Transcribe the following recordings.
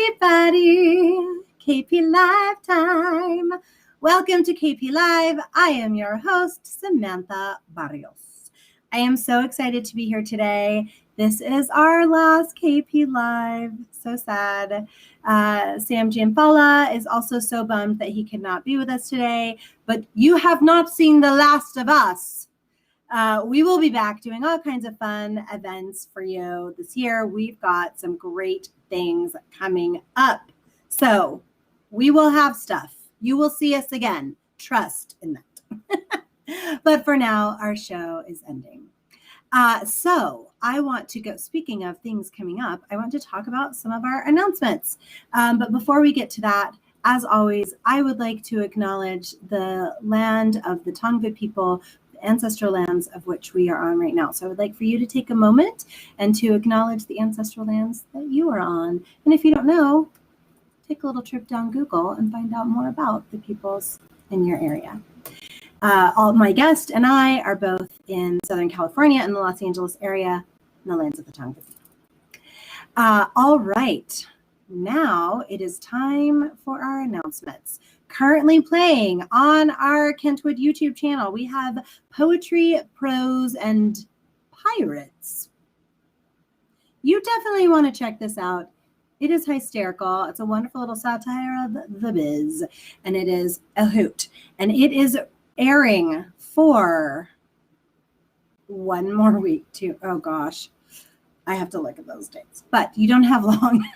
everybody. KP Live time. Welcome to KP Live. I am your host, Samantha Barrios. I am so excited to be here today. This is our last KP Live. So sad. Sam Gianfala is also so bummed that he could not be with us today. But you have not seen the last of us. We will be back doing all kinds of fun events for you this year. We've got some great things coming up. So we will have stuff. You will see us again. Trust in that. But for now, our show is ending. So I want to go, speaking of things coming up, I want to talk about some of our announcements. But before we get to that, as always, I would like to acknowledge the land of the Tongva people, ancestral lands of which we are on right now. So I would like for you to take a moment and to acknowledge the ancestral lands that you are on. And if you don't know, take a little trip down Google and find out more about the peoples in your area. All my guests and I are both in Southern California in the Los Angeles area, in the lands of the Tongva people. All right, now it is time for our announcements. Currently playing on our Kentwood YouTube channel, we have Poetry, Prose, and Pirates. You definitely want to check this out. It is hysterical. It's a wonderful little satire of the biz, and it is a hoot. And it is airing for one more week too. Oh gosh, I have to look at those dates, but you don't have long.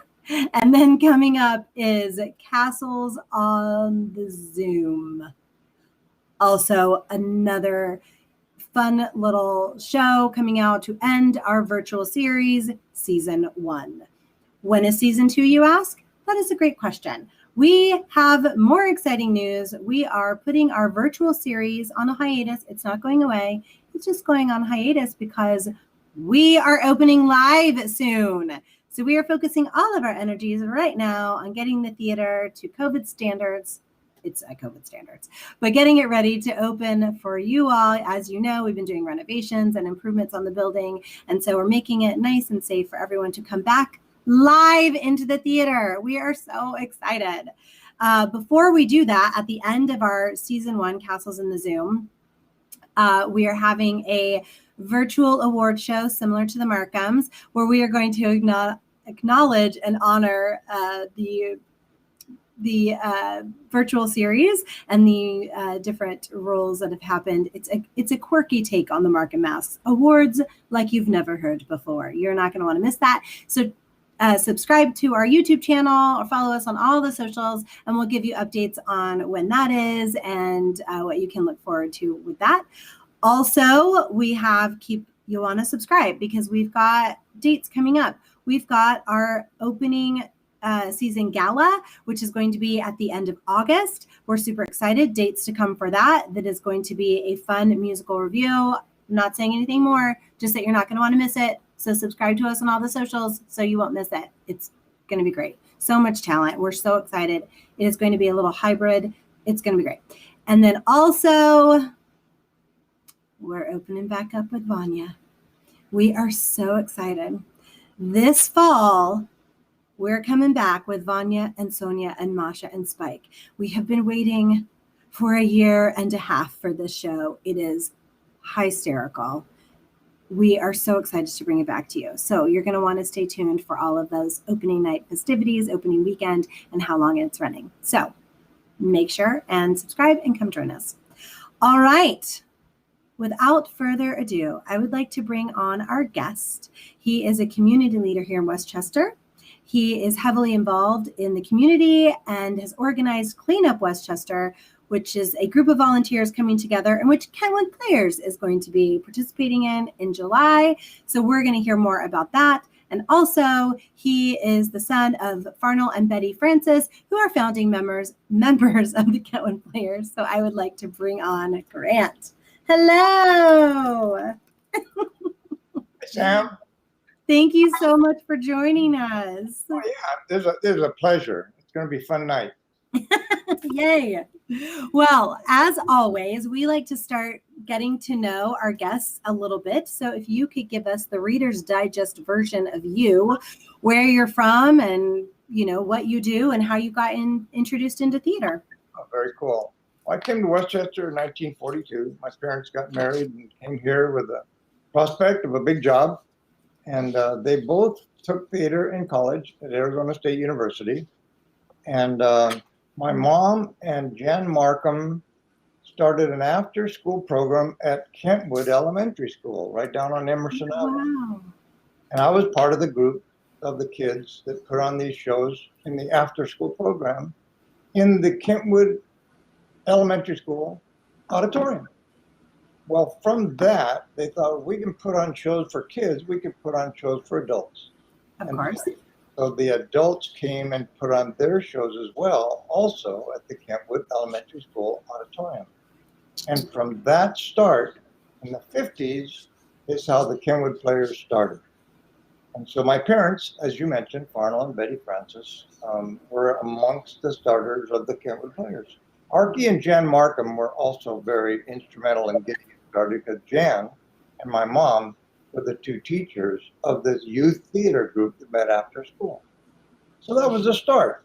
And then coming up is Castles on the Zoom. Also another fun little show coming out to end our virtual series, season 1. When is season 2, you ask? That is a great question. We have more exciting news. We are putting our virtual series on a hiatus. It's not going away. It's just going on hiatus because we are opening live soon. So we are focusing all of our energies right now on getting the theater to COVID standards. It's a COVID standards, but getting it ready to open for you all. As you know, we've been doing renovations and improvements on the building. And so we're making it nice and safe for everyone to come back live into the theater. We are so excited. Before we do that, at the end of our season 1, Castles in the Zoom, we are having a virtual award show similar to the Markhams, where we are going to acknowledge and honor the virtual series and the different roles that have happened. It's a quirky take on the Markham Masks awards like you've never heard before. You're not going to want to miss that. So subscribe to our YouTube channel or follow us on all the socials, and we'll give you updates on when that is and what you can look forward to with that. Also, you want to subscribe because we've got dates coming up. We've got our opening season gala, which is going to be at the end of August. We're super excited. Dates to come for that. That is going to be a fun musical review. I'm not saying anything more, just that you're not going to want to miss it. So subscribe to us on all the socials so you won't miss it. It's going to be great. So much talent. We're so excited. It is going to be a little hybrid. It's going to be great. And then also, we're opening back up with Vanya. We are so excited. This fall, we're coming back with Vanya and Sonia and Masha and Spike. We have been waiting for a year and a half for this show. It is hysterical. We are so excited to bring it back to you. So you're going to want to stay tuned for all of those opening night festivities, opening weekend, and how long it's running. So make sure and subscribe and come join us. All right. Without further ado, I would like to bring on our guest. He is a community leader here in Westchester. He is heavily involved in the community and has organized Clean Up Westchester, which is a group of volunteers coming together and which KENTWOOD Players is going to be participating in July. So we're going to hear more about that. And also, he is the son of Farnell and Betty Francis, who are founding members of the KENTWOOD Players. So I would like to bring on Grant. Hello. Sam. Thank you so much for joining us. Oh, yeah, there's a pleasure. It's going to be a fun night. Yay. Well, as always, we like to start getting to know our guests a little bit. So if you could give us the Reader's Digest version of you, where you're from and what you do and how you got introduced into theater. Oh, very cool. Well, I came to Westchester in 1942. My parents got married and came here with the prospect of a big job. And they both took theater in college at Arizona State University. And my mom and Jan Markham started an after-school program at Kentwood Elementary School, right down on Emerson Avenue. Wow. And I was part of the group of the kids that put on these shows in the after-school program in the Kentwood Elementary School auditorium. Well, from that, they thought, if we can put on shows for kids, we can put on shows for adults. Of course. So the adults came and put on their shows as well, also at the Kentwood Elementary School auditorium. And from that start, in the 50s, is how the Kenwood Players started. And so my parents, as you mentioned, Farnell and Betty Francis, were amongst the starters of the Kenwood Players. Archie and Jan Markham were also very instrumental in getting it started, because Jan and my mom were the two teachers of this youth theater group that met after school. So that was the start.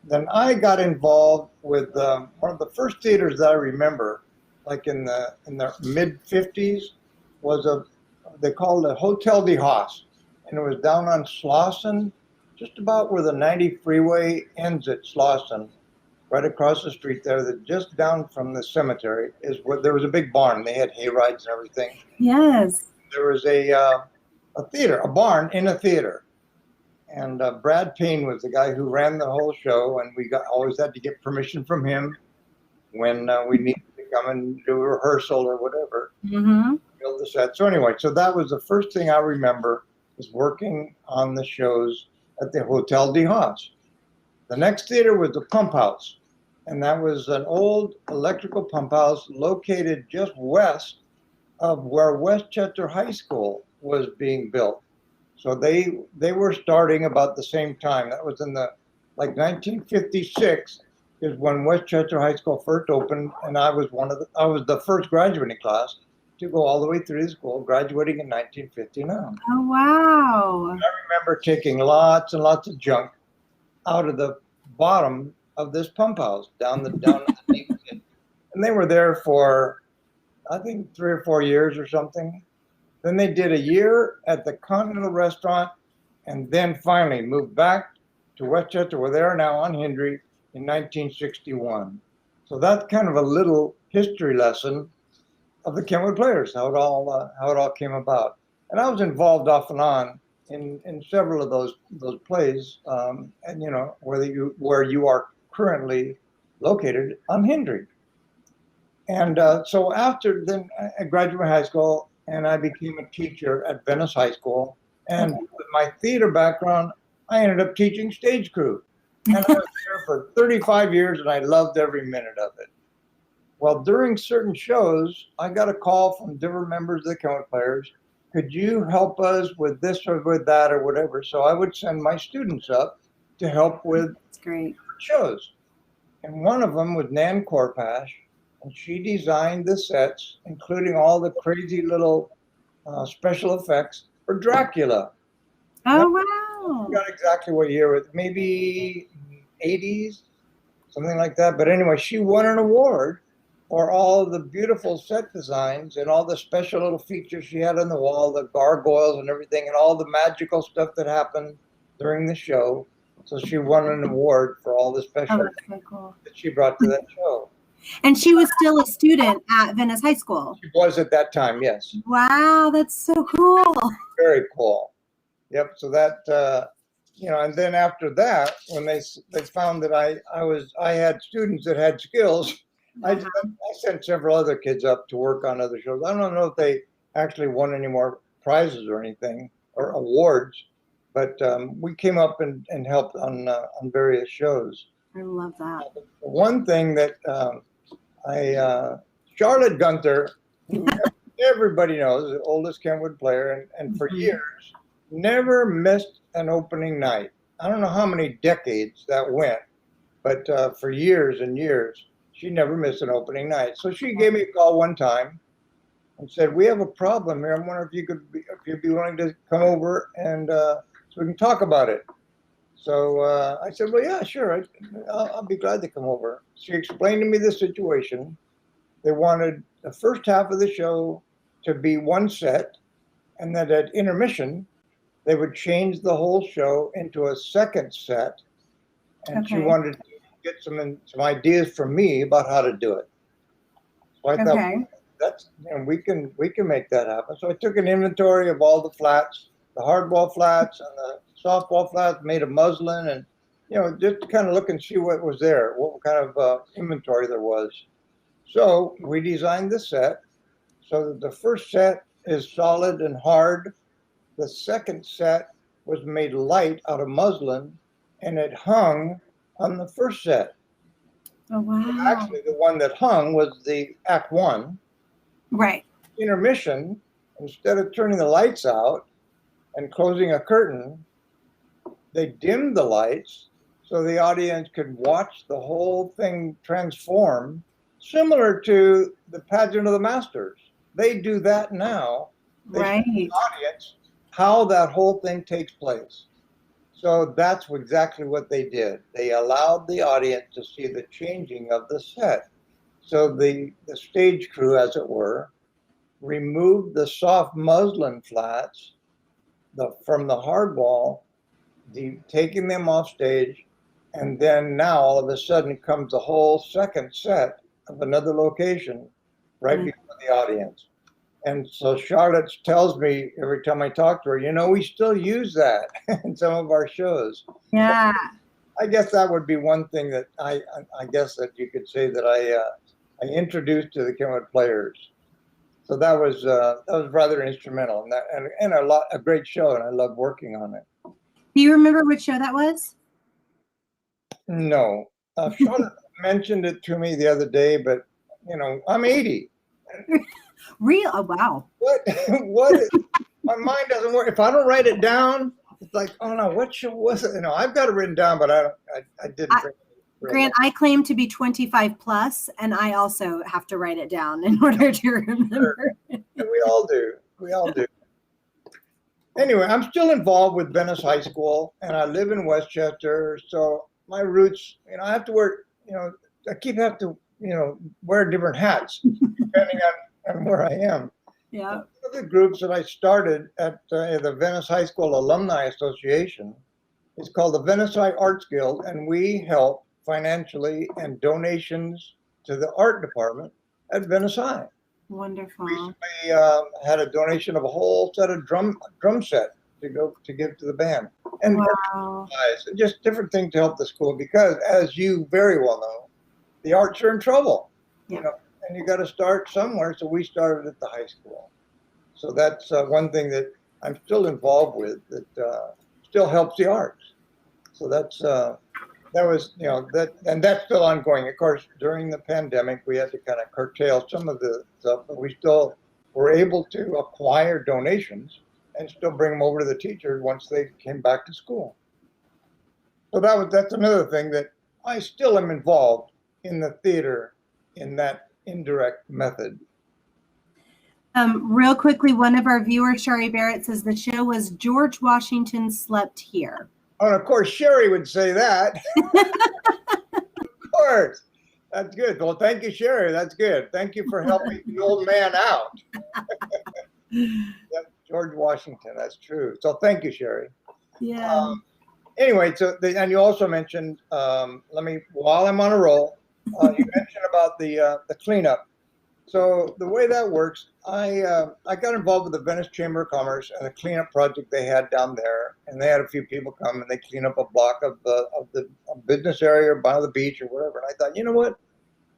Then I got involved with one of the first theaters that I remember, like in the mid 50s, was they called it Hotel de Haas, and it was down on Slauson, just about where the 90 freeway ends at Slauson, right across the street there. That just down from the cemetery is where there was a big barn. They had hay rides and everything. Yes. There was a theater, a barn in a theater. And Brad Payne was the guy who ran the whole show, and we always had to get permission from him when we needed to come and do a rehearsal or whatever. Mm-hmm. Build the set. So anyway, so that was the first thing I remember, was working on the shows at the Hotel de Haas. The next theater was the Pump House, and that was an old electrical pump house located just west of where Westchester High School was being built. So they were starting about the same time. That was in the 1956 is when Westchester High School first opened, and I was the first graduating class to go all the way through the school, graduating in 1959. Oh, wow. I remember taking lots and lots of junk out of the bottom of this pump house down the deep pit. And they were there for, I think, 3 or 4 years or something. Then they did a year at the Continental Restaurant, and then finally moved back to Westchester, where they are now on Hendry, in 1961. So that's kind of a little history lesson of the Kenwood Players, how it all came about. And I was involved off and on in several of those plays, and where you are currently located on Hendry. And so after then, I graduated high school, and I became a teacher at Venice High School. And with my theater background, I ended up teaching stage crew. And I was there for 35 years, and I loved every minute of it. Well, during certain shows, I got a call from different members of the Kenwood Players. Could you help us with this or with that or whatever? So I would send my students up to help with That's great. shows. And one of them was Nan Korpash, and she designed the sets, including all the crazy little special effects for Dracula. Oh, wow. I forgot exactly what year it was, maybe 80s, something like that. But anyway, she won an award for all the beautiful set designs and all the special little features she had on the wall, the gargoyles and everything, and all the magical stuff that happened during the show. So she won an award for all the special that's so cool. that she brought to that show. And she was still a student at Venice High School. She was at that time, yes. Wow, that's so cool. Very cool. Yep. So that, and then after that, when they found that I had students that had skills, I sent several other kids up to work on other shows. I don't know if they actually won any more prizes or anything or awards, but we came up and helped on various shows. I love that. One thing that Charlotte Gunther, who everybody knows, the oldest Kenwood player, and for years, never missed an opening night. I don't know how many decades that went, but for years and years, she never missed an opening night. So she gave me a call one time and said, "We have a problem here. I'm wondering if you'd be willing to come over and so we can talk about it." So I said, well, yeah, sure. I'll be glad to come over. She explained to me the situation. They wanted the first half of the show to be one set, and then at intermission, they would change the whole show into a second set. And she Okay. wanted to get some ideas from me about how to do it. So I thought, Okay. that's, we can make that happen. So I took an inventory of all the flats, the hardball flats and the softball flats made of muslin, and just to kind of look and see what was there, what kind of inventory there was. So we designed the set so that the first set is solid and hard. The second set was made light out of muslin, and it hung on the first set. Oh, wow. Actually, the one that hung was the Act One. Right. Intermission, instead of turning the lights out and closing a curtain, they dimmed the lights so the audience could watch the whole thing transform, similar to the pageant of the masters. They do that now. They show the audience how that whole thing takes place. So that's exactly what they did. They allowed the audience to see the changing of the set. So the stage crew, as it were, removed the soft muslin flats from the hardball, taking them off stage, and then now all of a sudden comes the whole second set of another location right before the audience. And so Charlotte tells me every time I talk to her, we still use that in some of our shows. Yeah. I guess that would be one thing that I guess that you could say that I introduced to the Kenwood Players. So that was rather instrumental, and a great show, and I love working on it. Do you remember which show that was? No, Charlotte mentioned it to me the other day, but I'm 80. Real? Oh, wow. What? My mind doesn't work. If I don't write it down, it's like, oh no, what show was it? I've got it written down, but I didn't. Grant, I claim to be 25 plus, and I also have to write it down in order to remember. Sure. We all do. We all do. Anyway, I'm still involved with Venice High School, and I live in Westchester. So my roots, I have to wear, I have to, wear different hats depending on where I am. Yeah. One of the groups that I started at the Venice High School Alumni Association is called the Venice High Arts Guild, and we help financially and donations to the art department at Venice High. Wonderful. Recently had a donation of a whole set of drum set to give to the band, and wow. just different things to help the school, because as you very well know, the arts are in trouble. Yeah. And you got to start somewhere. So we started at the high school. So that's one thing that I'm still involved with that still helps the arts. So that's and that's still ongoing. Of course, during the pandemic, we had to kind of curtail some of the stuff, but we still were able to acquire donations and still bring them over to the teachers once they came back to school. So that's another thing that I still am involved in the theater in that indirect method. Real quickly, one of our viewers, Sherry Barrett, says the show was George Washington Slept Here. Oh, and of course, Sherry would say that. Of course. That's good. Well, thank you, Sherry. That's good. Thank you for helping the old man out. That's George Washington. That's true. So thank you, Sherry. Yeah. Anyway, and you also mentioned, while I'm on a roll, you mentioned about the cleanup. So the way that works, I got involved with the Venice Chamber of Commerce and the cleanup project they had down there, and they had a few people come and they clean up a block of the business area or by the beach or whatever. And I thought, you know what?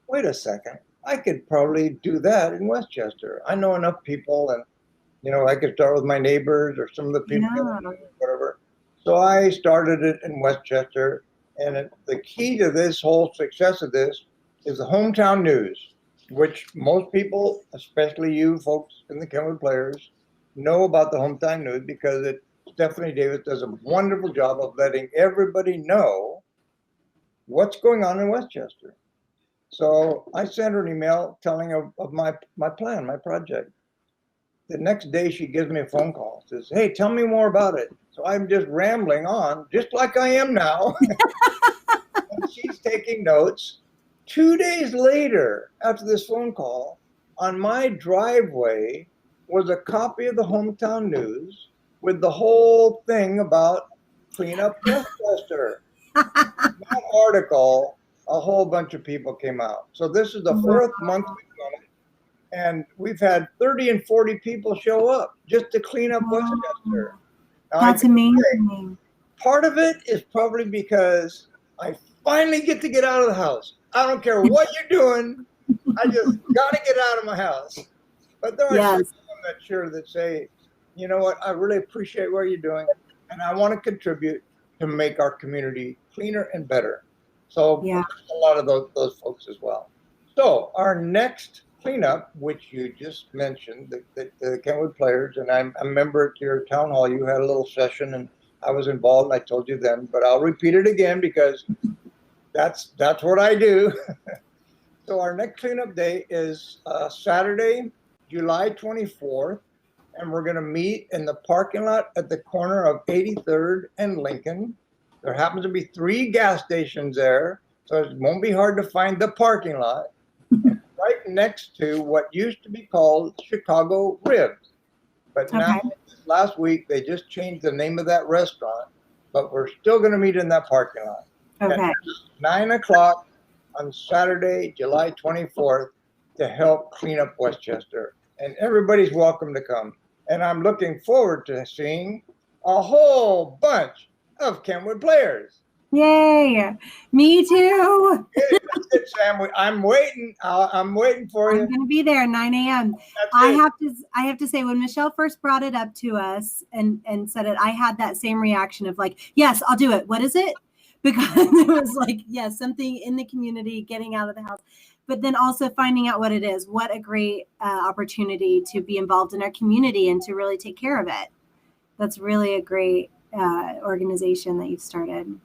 Wait a second, I could probably do that in Westchester. I know enough people, and I could start with my neighbors or some of the people, whatever. So I started it in Westchester, and the key to this whole success of this is the hometown news, which most people, especially you folks in the Kenwood Players, know about the hometown news, because Stephanie Davis does a wonderful job of letting everybody know what's going on in Westchester. So I sent her an email telling her of my plan, my project. the next day she gives me a phone call, says, hey, tell me more about it. So I'm just rambling on, just like I am now. And she's taking notes. 2 days later, after this phone call, on my driveway was a copy of the Hometown News with the whole thing about Clean Up Westchester. That article, a whole bunch of people came out. So this is the fourth month we've done it, and we've had 30 and 40 people show up just to clean up Westchester. Now, That's amazing. Part of it is probably because I finally get to get out of the house. I don't care what you're doing. I just got to get out of my house. But there are some that sure that say, you know what, I really appreciate what you're doing, and I want to contribute to make our community cleaner and better. So a lot of those folks as well. So our next cleanup, which you just mentioned, the Kentwood Players, and I'm a member at your town hall. You had a little session, and I was involved, and I told you then, but I'll repeat it again because that's what I do. So our next cleanup day is Saturday, July 24th, and we're going to meet in the parking lot at the corner of 83rd and Lincoln. There happens to be 3 gas stations there, so it won't be hard to find the parking lot. Right next to what used to be called Chicago Ribs. But now, last week, they just changed the name of that restaurant, but we're still going to meet in that parking lot. Okay. At 9 o'clock on Saturday, July 24th, to help clean up Westchester. And everybody's welcome to come. And I'm looking forward to seeing a whole bunch of Kentwood Players. Yay! Me too. Good, Sam. I'm waiting. I'm waiting for you. I'm going to be there at 9 a.m. I have to say, when Michelle first brought it up to us and said it, I had that same reaction of like, yes, I'll do it. What is it? Because it was like, yes, something in the community, getting out of the house, but then also finding out what it is. What a great opportunity to be involved in our community and to really take care of it. That's really a great organization that you've started.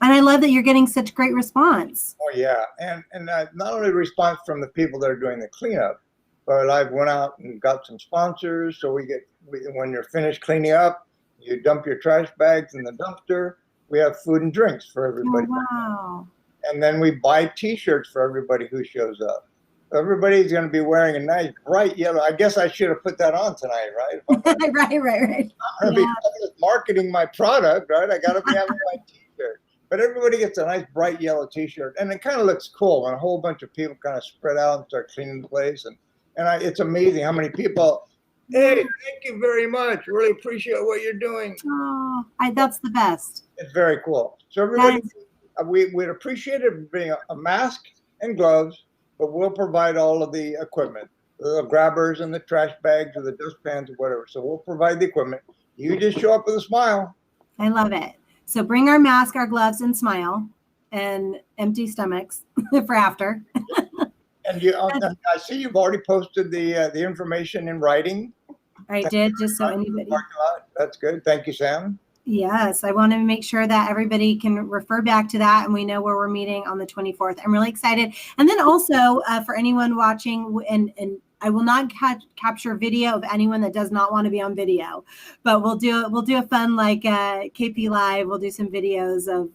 And I love that you're getting such great response. Oh yeah, and not only response from the people that are doing the cleanup, but I went out and got some sponsors. So when you're finished cleaning up, you dump your trash bags in the dumpster. We have food and drinks for everybody. Oh, wow. And then we buy T-shirts for everybody who shows up. Everybody's going to be wearing a nice bright yellow. I guess I should have put that on tonight, right? Right. I'm going to be marketing my product, right? I got to be having my T-shirt. But everybody gets a nice bright yellow T-shirt, and it kind of looks cool when a whole bunch of people kind of spread out and start cleaning the place. And it's amazing how many people. Hey, thank you very much. Really appreciate what you're doing. Oh, that's the best. It's very cool. So everybody, we'd appreciate it being a mask and gloves, but we'll provide all of the equipment, the grabbers and the trash bags or the dustpans or whatever. So we'll provide the equipment. You just show up with a smile. I love it. So bring our mask, our gloves, and smile, and empty stomachs for after. And I see you've already posted the information in writing. I did, just so anybody. That's good. Thank you, Sam. Yes, I want to make sure that everybody can refer back to that, and we know where we're meeting on the 24th. I'm really excited. And then also for anyone watching, and I will not capture video of anyone that does not want to be on video, but we'll do a fun like KP Live. We'll do some videos of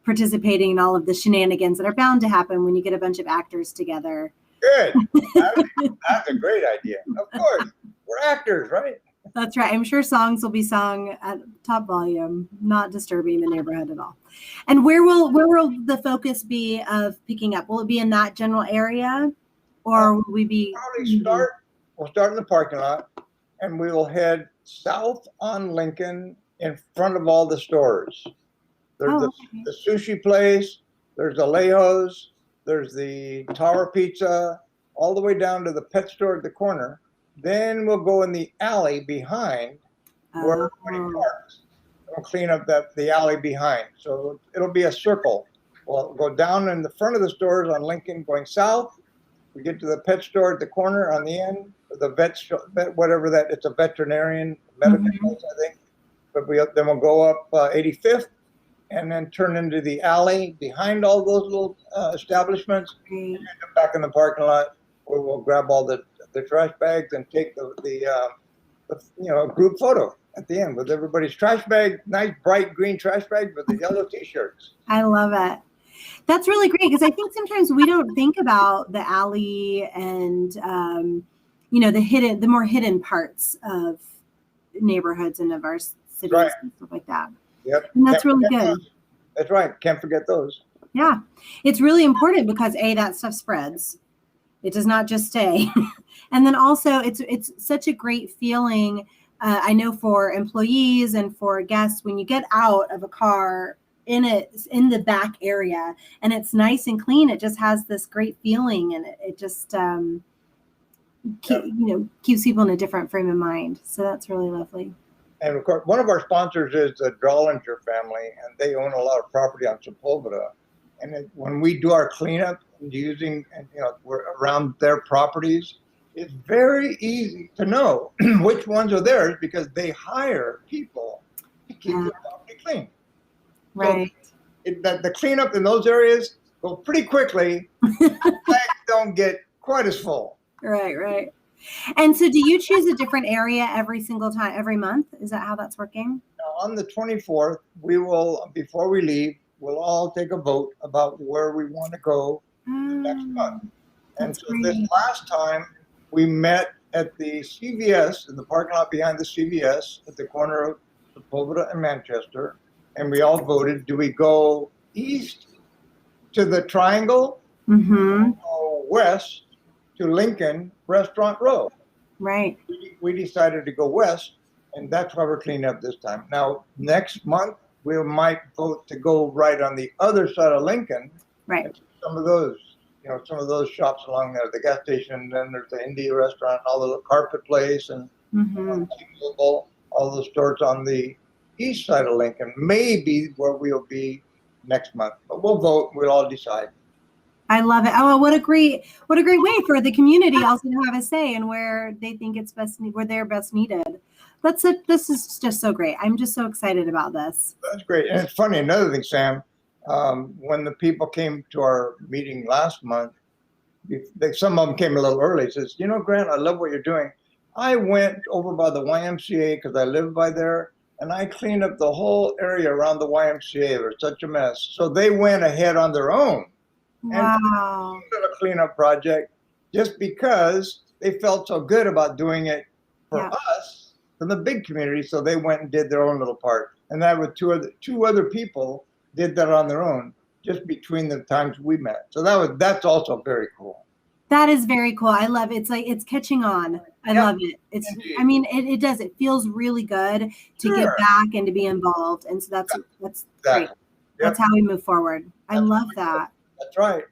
participating in all of the shenanigans that are bound to happen when you get a bunch of actors together. Good. That's a great idea. Of course, we're actors, right? That's right. I'm sure songs will be sung at top volume, not disturbing the neighborhood at all. And where will the focus be of picking up? Will it be in that general area? Or will we be? We'll start in the parking lot, and we will head south on Lincoln in front of all the stores. There's the sushi place, there's Alejos, there's the Tower Pizza, all the way down to the pet store at the corner. Then we'll go in the alley behind where everybody parks. We'll clean up the alley behind. So it'll be a circle. We'll go down in the front of the stores on Lincoln going south. We get to the pet store at the corner on the end, the vet, whatever that, it's a veterinarian medical place, I think. But then we'll go up 85th and then turn into the alley behind all those little establishments and end up back in the parking lot where we'll grab all the the trash bags and take the group photo at the end with everybody's trash bag, nice bright green trash bag with the yellow T-shirts. I love it. That's really great because I think sometimes we don't think about the alley and the more hidden parts of neighborhoods and of our cities Right. and stuff like that. Yep. And that's really good. That's right. Can't forget those. Yeah. It's really important because that stuff spreads. It does not just stay. And then also it's such a great feeling. I know for employees and for guests, when you get out of a car in the back area and it's nice and clean, it just has this great feeling, and it just keeps people in a different frame of mind. So that's really lovely. And of course, one of our sponsors is the Drollinger family, and they own a lot of property on Sepulveda. And when we do our cleanup we're around their properties, it's very easy to know which ones are theirs because they hire people to keep the property clean. Right. So the cleanup in those areas go pretty quickly. Bags don't get quite as full. Right. And so do you choose a different area every single time, every month? Is that how that's working? Now, on the 24th, we will, before we leave, we'll all take a vote about where we want to go next month. And so great. this last time, we met at the CVS, in the parking lot behind the CVS, at the corner of Sepulveda and Manchester. And we all voted, do we go east to the Triangle or west to Lincoln Restaurant Row? Right. We decided to go west, and that's why we're cleaning up this time. Now, next month, we might vote to go right on the other side of Lincoln. Right. Some of those shops along there, the gas station, then there's the India restaurant, all the carpet place, and all those stores on the east side of Lincoln may be where we'll be next month. But we'll vote. We'll all decide. I love it. Oh, what a great way for the community also to have a say in where they think it's best, where they're best needed. This is just so great. I'm just so excited about this. That's great. And it's funny, another thing, Sam, when the people came to our meeting last month, some of them came a little early, says, Grant, I love what you're doing. I went over by the YMCA because I live by there, and I cleaned up the whole area around the YMCA. It was such a mess. So they went ahead on their own. Wow. And did a cleanup project just because they felt so good about doing it for us, for the big community. So they went and did their own little part. And that was two other people did that on their own just between the times we met. So that's also very cool. That is very cool. I love it. It's catching on. I love it. It does. It feels really good to get back and to be involved. And so that's great. Yep. That's how we move forward. I love that. That's right.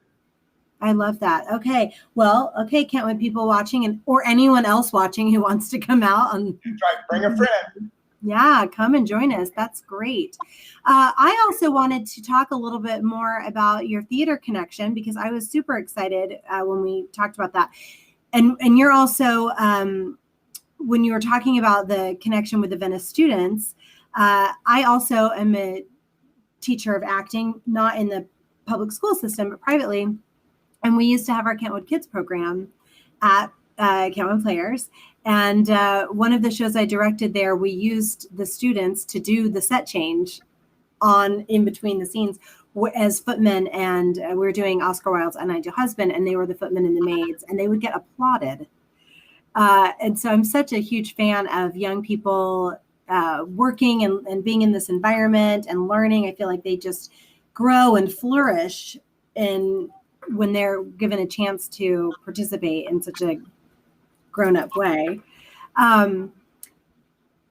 I love that. Okay. Well, Kentwood people watching or anyone else watching who wants to come out and bring a friend. Yeah, come and join us. That's great. I also wanted to talk a little bit more about your theater connection because I was super excited when we talked about that. And you're also, when you were talking about the connection with the Venice students, I also am a teacher of acting, not in the public school system, but privately. And we used to have our Kentwood Kids program at KENTWOOD Players. And one of the shows I directed there, we used the students to do the set change in between the scenes as footmen. And we were doing Oscar Wilde's And I Do Husband, and they were the footmen and the maids, and they would get applauded. And so I'm such a huge fan of young people working and being in this environment and learning. I feel like they just grow and flourish when they're given a chance to participate in such a grown-up way.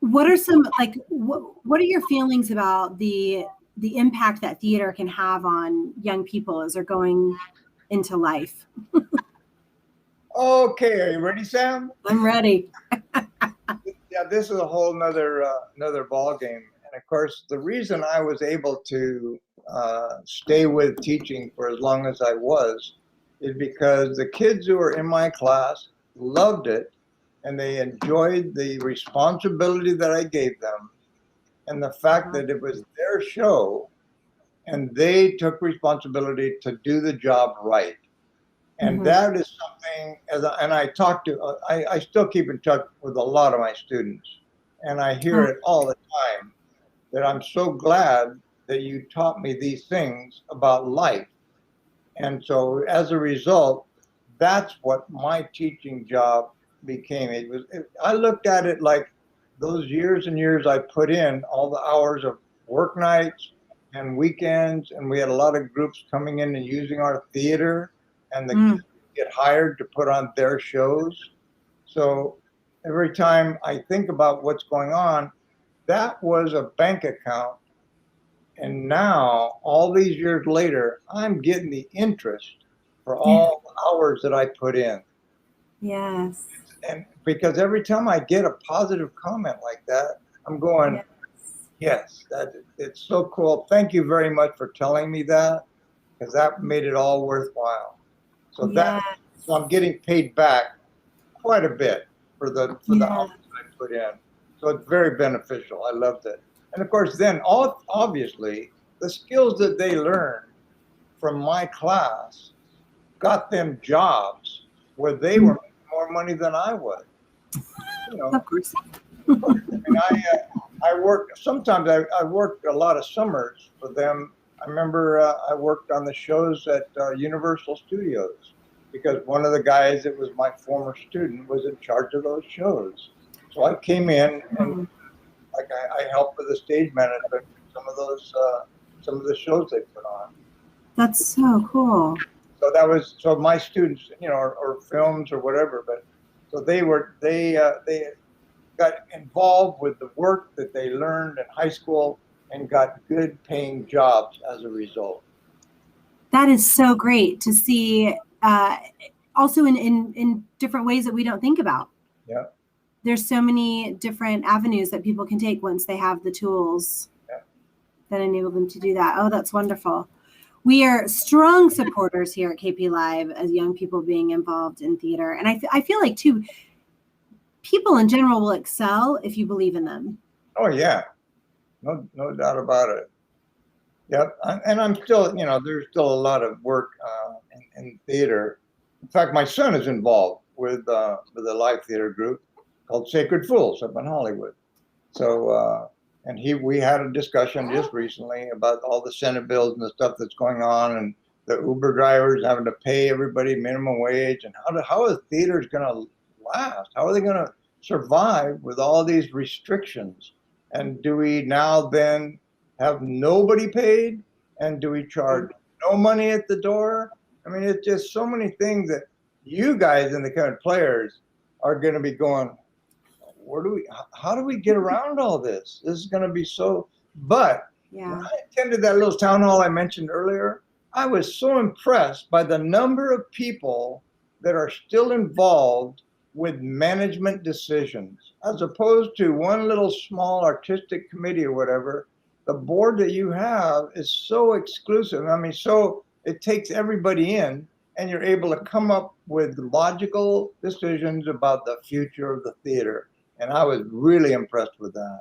What are some what are your feelings about the impact that theater can have on young people as they're going into life? Okay, are you ready, Sam? I'm ready. Yeah, this is a whole another ball game. And of course, the reason I was able to stay with teaching for as long as I was is because the kids who were in my class loved it, and they enjoyed the responsibility that I gave them, and the fact that it was their show, and they took responsibility to do the job right. And that is something, and I talk to, I still keep in touch with a lot of my students, and I hear it all the time, that I'm so glad that you taught me these things about life. And so as a result, that's what my teaching job became. I looked at it like those years and years I put in, all the hours of work nights and weekends, and we had a lot of groups coming in and using our theater, and the kids get hired to put on their shows. So every time I think about what's going on, that was a bank account. And now, all these years later, I'm getting the interest for all the hours that I put in. Yes. And because every time I get a positive comment like that, I'm going, yes, it's so cool. Thank you very much for telling me that, because that made it all worthwhile. So so I'm getting paid back quite a bit for the hours that I put in. So it's very beneficial. I loved it. And of course, then obviously the skills that they learned from my class got them jobs where they were making more money than I was. You know, of course. I mean, I worked, sometimes I worked a lot of summers for them. I remember I worked on the shows at Universal Studios, because one of the guys that was my former student was in charge of those shows. So I came in and like I helped with the stage management, some of the shows they put on. That's so cool. So my students, you know, or films or whatever, but so they got involved with the work that they learned in high school and got good paying jobs as a result. That is so great to see, also in different ways that we don't think about. Yeah. There's so many different avenues that people can take once they have the tools that enable them to do that. Oh, that's wonderful. We are strong supporters here at KP Live as young people being involved in theater. And I feel like, too, people in general will excel if you believe in them. Oh, yeah. No doubt about it. Yep. And I'm still, you know, there's still a lot of work in theater. In fact, my son is involved with a live theater group called Sacred Fools up in Hollywood. So, and we had a discussion just recently about all the Senate bills and the stuff that's going on, and the Uber drivers having to pay everybody minimum wage, and how are theaters going to last? How are they going to survive with all these restrictions? And do we now then have nobody paid? And do we charge no money at the door? I mean, it's just so many things that you guys in the KENTWOOD Players are going to be going, how do we get around all this? This is going to be so, but when I attended that little town hall I mentioned earlier, I was so impressed by the number of people that are still involved with management decisions, as opposed to one little small artistic committee or whatever. The board that you have is so exclusive. I mean, so it takes everybody in, and you're able to come up with logical decisions about the future of the theater. And I was really impressed with that.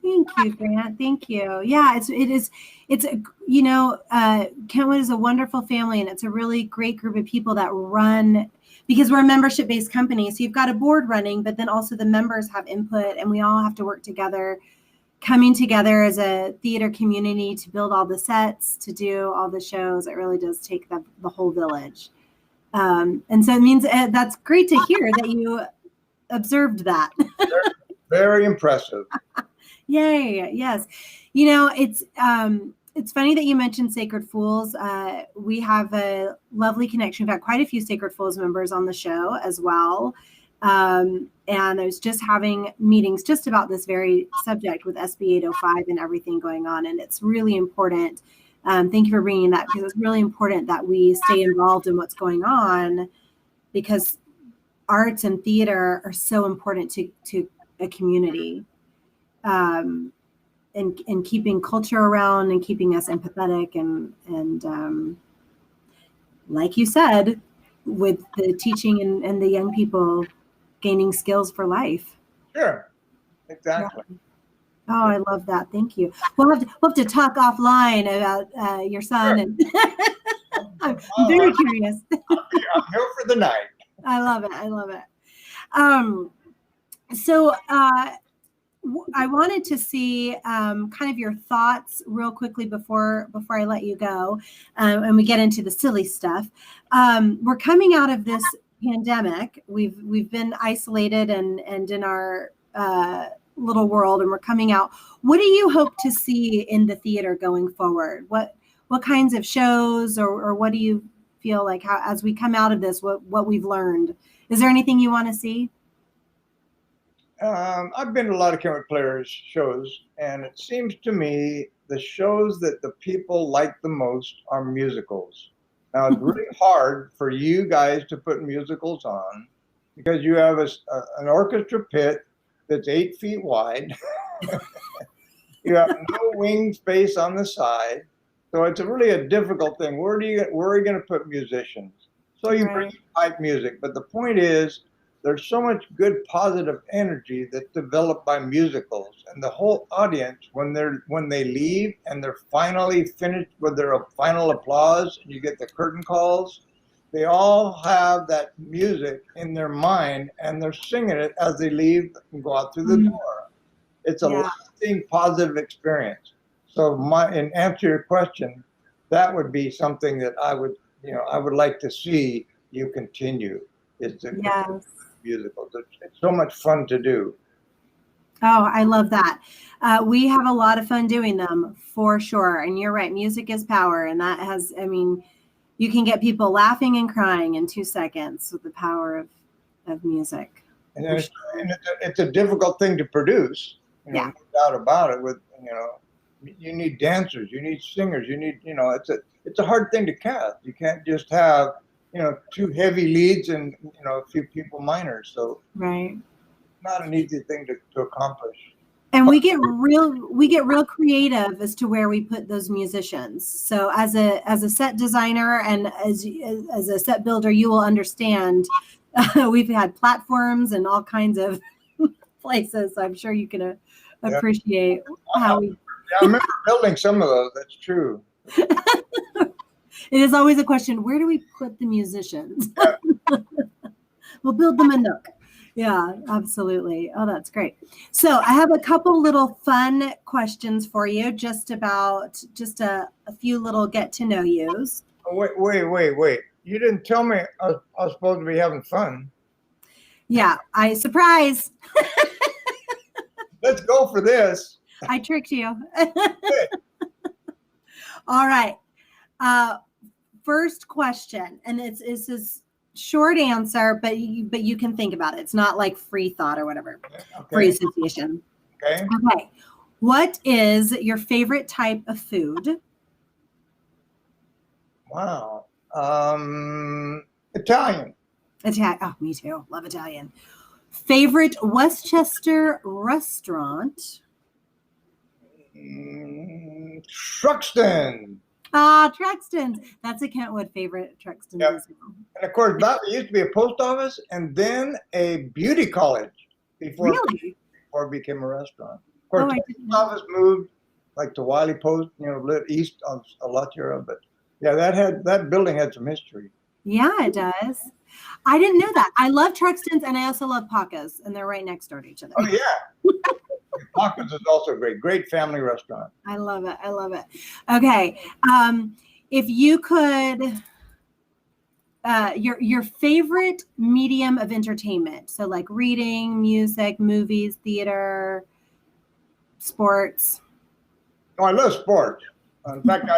Thank you, Grant. Thank you. Yeah, it's you know, Kentwood is a wonderful family, and it's a really great group of people that run, because we're a membership-based company. So you've got a board running, but then also the members have input, and we all have to work together, coming together as a theater community to build all the sets, to do all the shows. It really does take the whole village. And so it means that's great to hear that you observed that. Very impressive. Yay. Yes. You know, it's funny that you mentioned Sacred Fools. We have a lovely connection. We've got quite a few Sacred Fools members on the show as well. And I was just having meetings just about this very subject with SB 805 and everything going on. And it's really important. Thank you for bringing that, because it's really important that we stay involved in what's going on, because arts and theater are so important to a community, and keeping culture around and keeping us empathetic and like you said, with the teaching and the young people gaining skills for life. Sure, exactly. Yeah. Oh, I love that. Thank you. We'll have to talk offline about your son. And I'm very curious. I'm here for the night. I love it. I love it. So I wanted to see kind of your thoughts real quickly before I let you go, and we get into the silly stuff. We're coming out of this pandemic. We've been isolated and in our little world, and we're coming out. What do you hope to see in the theater going forward? What kinds of shows, or what do you feel like as we come out of this, what we've learned? Is there anything you want to see? I've been to a lot of Kentwood Players shows, and it seems to me the shows that the people like the most are musicals. Now, it's really hard for you guys to put musicals on because you have an orchestra pit that's 8 feet wide. You have no wing space on the side. So it's really a difficult thing. Where are you going to put musicians? So you bring pipe music. But the point is, there's so much good positive energy that's developed by musicals, and the whole audience, when they leave and they're finally finished with their final applause, and you get the curtain calls, they all have that music in their mind, and they're singing it as they leave and go out through the door. It's a lasting positive experience. So in answer to your question, that would be something that I would like to see you continue. Is to musicals. It's so much fun to do. Oh, I love that. We have a lot of fun doing them for sure. And you're right. Music is power. And that you can get people laughing and crying in 2 seconds with the power of music. And it's a difficult thing to produce. No doubt about it. You need dancers, you need singers, you need, it's a hard thing to cast. You can't just have, 2 heavy leads and, a few people minors. So not an easy thing to accomplish. And we get real creative as to where we put those musicians. So as a set designer and as a set builder, you will understand we've had platforms and all kinds of places. So I'm sure you can appreciate how we. I remember building some of those. That's true. It is always a question, where do we put the musicians? We'll build them a nook. Yeah, absolutely. Oh, that's great. So I have a couple little fun questions for you, just a few little get to know yous. Oh, wait. You didn't tell me I was supposed to be having fun. Yeah, surprise. Let's go for this. I tricked you. All right. First question, and it's a short answer, but you can think about it. It's not like free thought or whatever. Okay. Free association. Okay. Okay. What is your favorite type of food? Wow. Italian. Italian. Oh, me too. Love Italian. Favorite Westchester restaurant? Truxton. Truxton's. That's a Kentwood favorite, Truxton's. Yep. And of course, that used to be a post office and then a beauty college before it became a restaurant. Of course, the post office moved like to Wiley Post, east of Alachua, but yeah, that building had some history. Yeah, it does. I didn't know that. I love Truxton's and I also love Paca's, and they're right next door to each other. Oh yeah. Paca's is also great family restaurant. I love it. Okay. If you could, your favorite medium of entertainment. So like reading, music, movies, theater, sports. Oh, I love sports. In fact,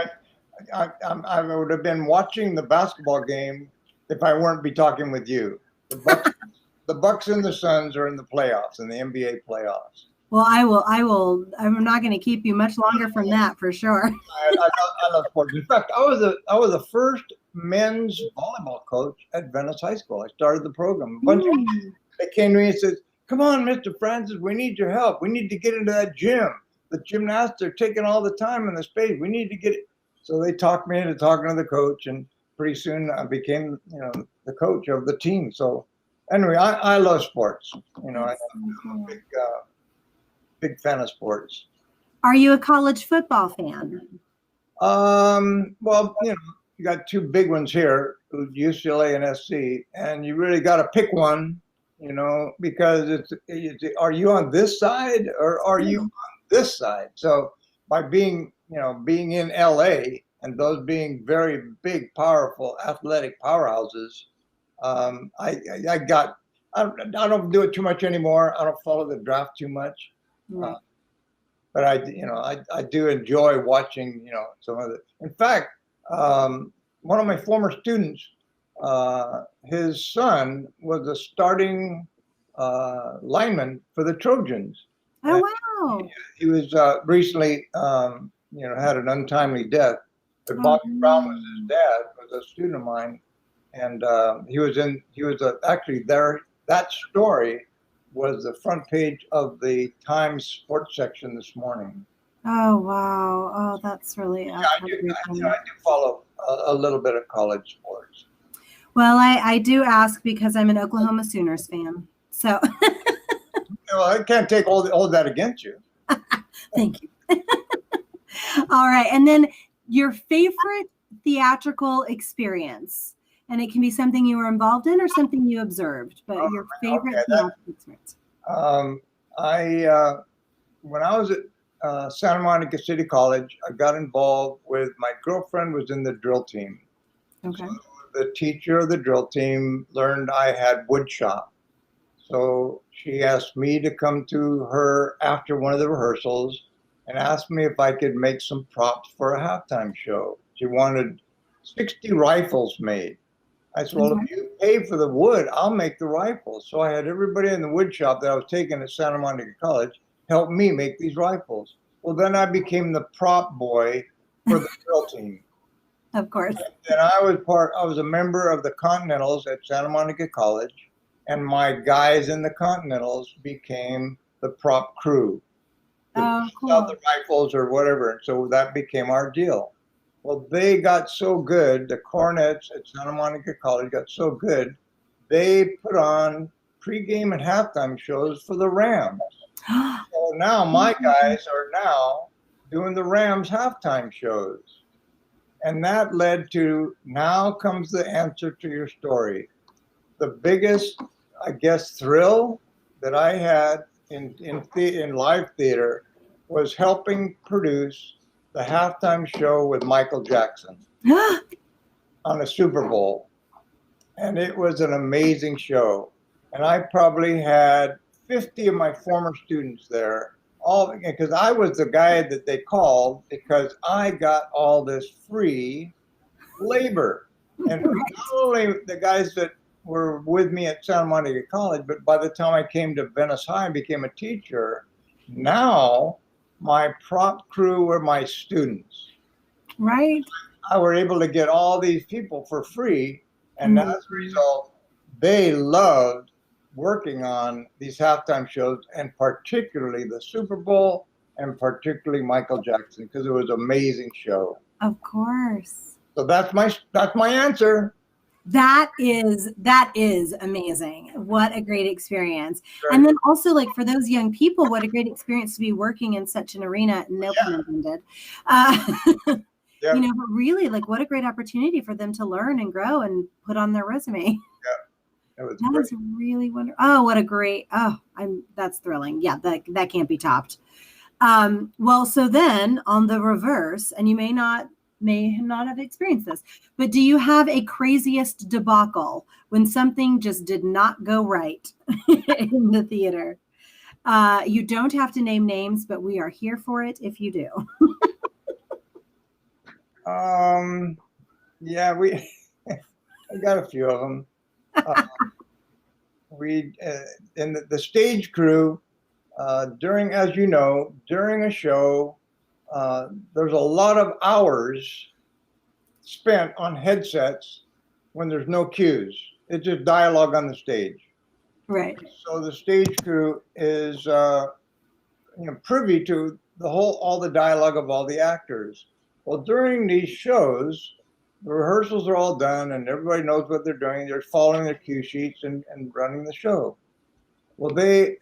I would have been watching the basketball game if I weren't be talking with you. The Bucks and the Suns are in the playoffs, in the NBA playoffs. Well, I will. I'm not going to keep you much longer from that for sure. I love sports. In fact, I was the first men's volleyball coach at Venice High School. I started the program. A bunch of people, they came to me and said, "Come on, Mr. Francis, we need your help. We need to get into that gym. The gymnasts are taking all the time and the space. We need to get it." So they talked me into talking to the coach, and pretty soon I became, the coach of the team. So anyway, I love sports. I'm a big fan of sports. Are you a college football fan? Well, you got two big ones here, UCLA and SC, and you really got to pick one, because are you on this side or are you on this side? So by being in LA and those being very big, powerful, athletic powerhouses, I don't do it too much anymore. I don't follow the draft too much. Right. But I do enjoy watching, some of the. In fact, one of my former students, his son was a starting lineman for the Trojans. Oh, And wow. he was recently, had an untimely death. But Bobby Oh, Brown was his dad, was a student of mine, and actually there. That story was the front page of the Times sports section this morning. oh, wow. Oh, that's really Yeah, I do follow a little bit of college sports. Well, I do ask because I'm an Oklahoma Sooners fan. So Well, I can't take all that against you. thank you. All right. And then your favorite theatrical experience. And it can be something you were involved in or something you observed, but your favorite theatrical experience. When I was at Santa Monica City College, I got involved with, my girlfriend was in the drill team. Okay. So the teacher of the drill team learned I had wood shop. So she asked me to come to her after one of the rehearsals and asked me if I could make some props for a halftime show. She wanted 60 rifles made. I said, well, if you pay for the wood, I'll make the rifles. So I had everybody in the wood shop that I was taking at Santa Monica College help me make these rifles. Well, then I became the prop boy for the drill team. Of course. And I was a member of the Continentals at Santa Monica College, and my guys in the Continentals became the prop crew. Oh, cool. The rifles or whatever. And so that became our deal. Well, they got so good, the Cornets at Santa Monica College got so good, they put on pregame and halftime shows for the Rams. So now my guys are now doing the Rams halftime shows. And that led to, now comes the answer to your story. The biggest, I guess, thrill that I had in live theater was helping produce the halftime show with Michael Jackson on the Super Bowl. And it was an amazing show. And I probably had 50 of my former students there, all because I was the guy that they called because I got all this free labor. And not only the guys that were with me at Santa Monica College, but by the time I came to Venice High and became a teacher, now my prop crew were my students. Right. I were able to get all these people for free. And as a result, they loved working on these halftime shows, and particularly the Super Bowl and particularly Michael Jackson, because it was an amazing show. Of course. So that's my answer. That is amazing. What a great experience. Sure. And then also, like, for those young people, what a great experience to be working in such an arena, no pun intended. Yep. But really, like, what a great opportunity for them to learn and grow and put on their resume. Yeah. That is really wonderful. Oh, what a great, that's thrilling. Yeah, that can't be topped. Well, so then on the reverse, and you may not have experienced this, but do you have a craziest debacle when something just did not go right in the theater? You don't have to name names, but we are here for it if you do. Yeah, I got a few of them. We in the stage crew during a show, there's a lot of hours spent on headsets when there's no cues. It's just dialogue on the stage. Right. So the stage crew is privy to all the dialogue of all the actors. Well, during these shows, the rehearsals are all done and everybody knows what they're doing. They're following their cue sheets and running the show. Well, they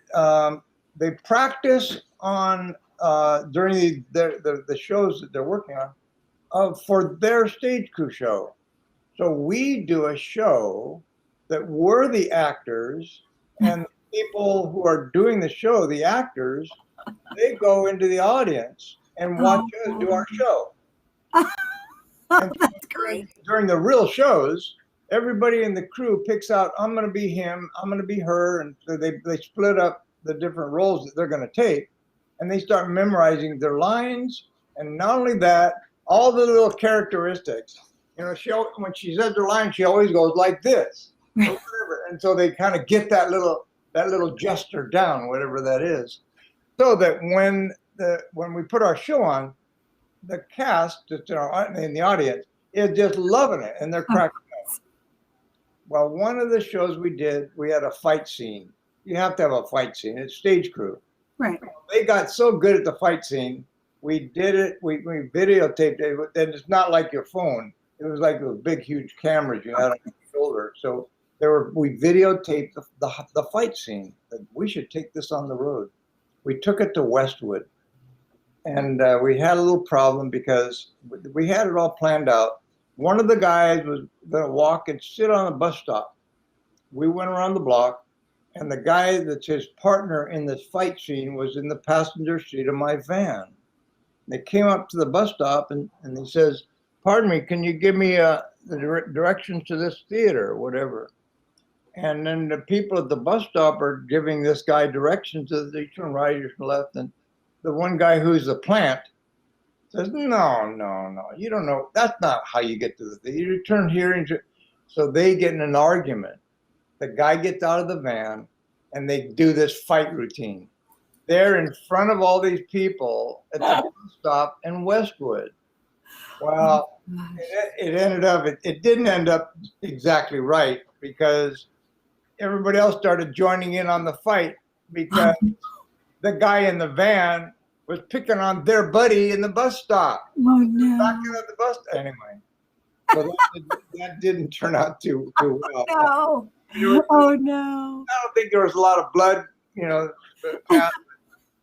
practice on during the shows that they're working for their stage crew show. So we do a show that we're the actors, and the people who are doing the show, the actors, they go into the audience and watch us do our show. And That's great. during the real shows, everybody in the crew picks out, I'm going to be him, I'm going to be her. And so they split up the different roles that they're going to take. And they start memorizing their lines. And not only that, all the little characteristics. You know, when she says her line, she always goes like this. Or whatever. And so they kind of get that little gesture down, whatever that is. So that when we put our show on, the cast that's in the audience is just loving it, and they're cracking up. Well, one of the shows we did, we had a fight scene. You have to have a fight scene. It's stage crew. Right. They got so good at the fight scene. We did it. We videotaped it. And it's not like your phone. It was like those big, huge cameras you had on your shoulder. So we videotaped the fight scene. We should take this on the road. We took it to Westwood. And we had a little problem because we had it all planned out. One of the guys was going to walk and sit on a bus stop. We went around the block, and the guy that's his partner in this fight scene was in the passenger seat of my van. They came up to the bus stop, and he says, "Pardon me, can you give me the directions to this theater or whatever?" And then the people at the bus stop are giving this guy directions. You turn right, you turn left, and the one guy who's the plant says, no, you don't know. That's not how you get to the theater. You turn here. So they get in an argument. The guy gets out of the van, and they do this fight routine. They're in front of all these people at the bus stop in Westwood. Well, it ended up, it didn't end up exactly right, because everybody else started joining in on the fight, because the guy in the van was picking on their buddy in the bus stop. Oh, no. Backing up the bus. Anyway, so that didn't turn out too well. No. Oh, no. I don't think there was a lot of blood, you know.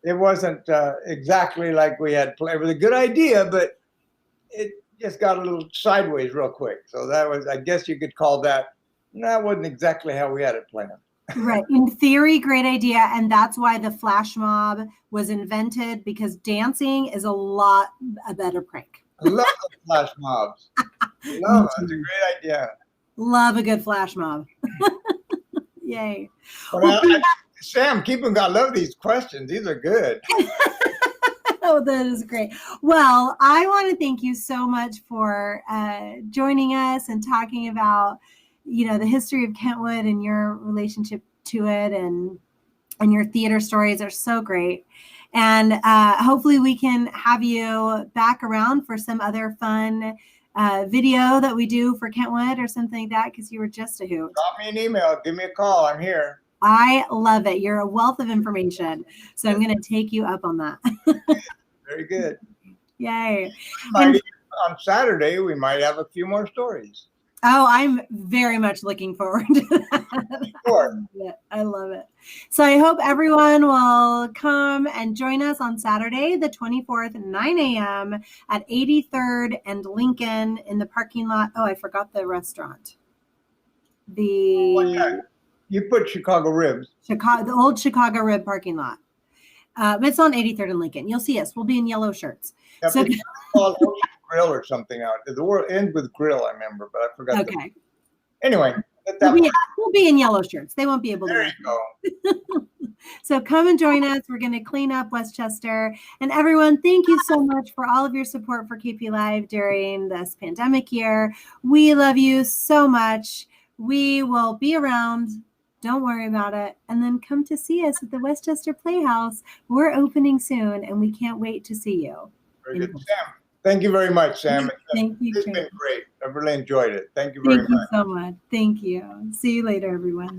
It wasn't exactly like we had planned. It was a good idea, but it just got a little sideways real quick. So that was, I guess you could call that, that wasn't exactly how we had it planned. Right. In theory, great idea. And that's why the flash mob was invented, because dancing is a better prank. I love the flash mobs. Love it. It's a great idea. Love a good flash mob. Yay. Well, Sam, I love these questions. These are good. Oh, that is great. Well, I want to thank you so much for joining us and talking about, you know, the history of Kentwood and your relationship to it, and your theater stories are so great. And hopefully we can have you back around for some other fun video that we do for Kentwood or something like that, because you were just a hoot. Drop me an email. Give me a call. I'm here. I love it. You're a wealth of information. So I'm going to take you up on that. Very good. Yay. On Saturday, we might have a few more stories. Oh, I'm very much looking forward to that. Sure. I love it. So I hope everyone will come and join us on Saturday, the 24th, 9 a.m. at 83rd and Lincoln in the parking lot. Oh, I forgot the restaurant. You put Chicago Ribs. The old Chicago Rib parking lot. It's on 83rd and Lincoln. You'll see us. We'll be in yellow shirts. Yeah, so, called Grill or something out. The word ends with grill, I remember, but I forgot. Okay. Anyway, we'll be in yellow shirts. They won't be able to. There you go. So come and join us. We're going to clean up Westchester. And everyone, thank you so much for all of your support for KP Live during this pandemic year. We love you so much. We will be around. Don't worry about it. And then come to see us at the Westchester Playhouse. We're opening soon, and we can't wait to see you. Very good. Sam, thank you very much, Sam. Thank you. It's been great. I've really enjoyed it. Thank you very much. Thank you so much. Thank you. See you later, everyone.